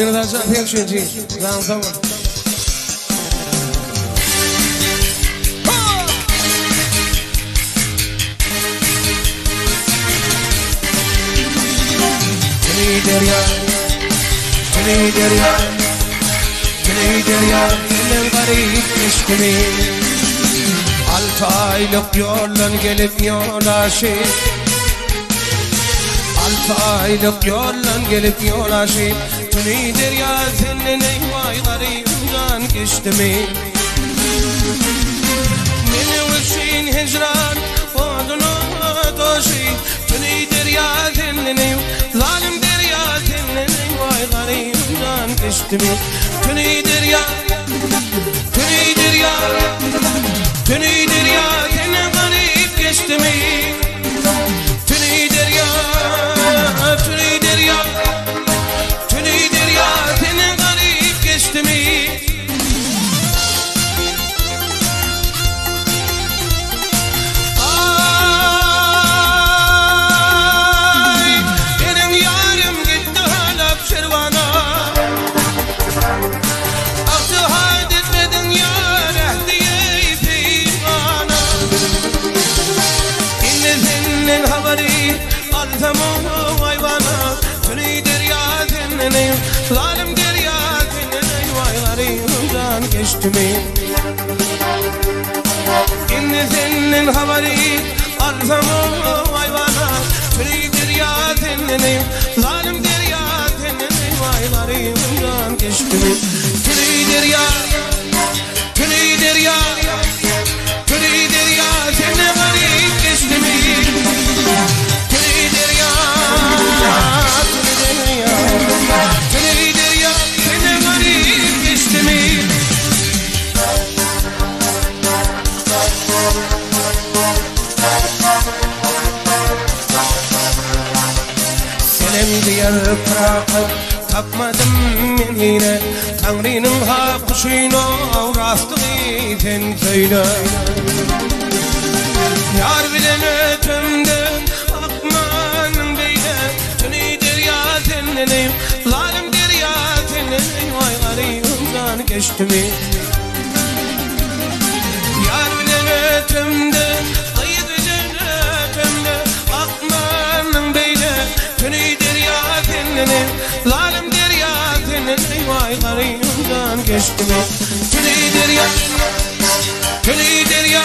That's a picture, G. Round the world. Altı aylık yoldan gelip yolaşıp, altı aylık yoldan gelip yolaşıp, tünidir ya senin eyvaylarından geçti mi? Benim için hicran odunu taşıyıp, tünidir ya senin zalimdir ya senin eyvaylarından geçti mi? Tünidir ya, tünidir ya, tünidir ya senin garip geçti mi? Tünidir ya, tünidir ya, tünidir ya senin garip geçti mi? Ay, benim yarım gitti hala şervana. Aktı had etmedin yar ehdiye peyvana. İnne senin haberi altamı hayvana. Tünidir ya senin zalimdir ya senin vaylarından geçti mi? İnne senin haberi altamı hayvana. Tünidir ya senin zalimdir ya senin vaylarından geçti mi? Tünidir ya, tünidir ya, tünidir ya senin garip geçti mi? Tünidir ya, tünidir ya, tünidir ya senin garip geçti mi? Senem diyar bırakıp tapmadım men yine, Tanrı'nın hak kuşuyla rastlığı sen söyle. Yar bilen ötümde akmanın beyle, tünidir ya senin zalimdir ya senin vaylarından geçti mi? Yar bilen ötümde, ayı bilen ötümde akmanın beyle, tünidir ya senin zalimdir ya senin vaylarından geçti mi? Tünidir ya, tünidir ya,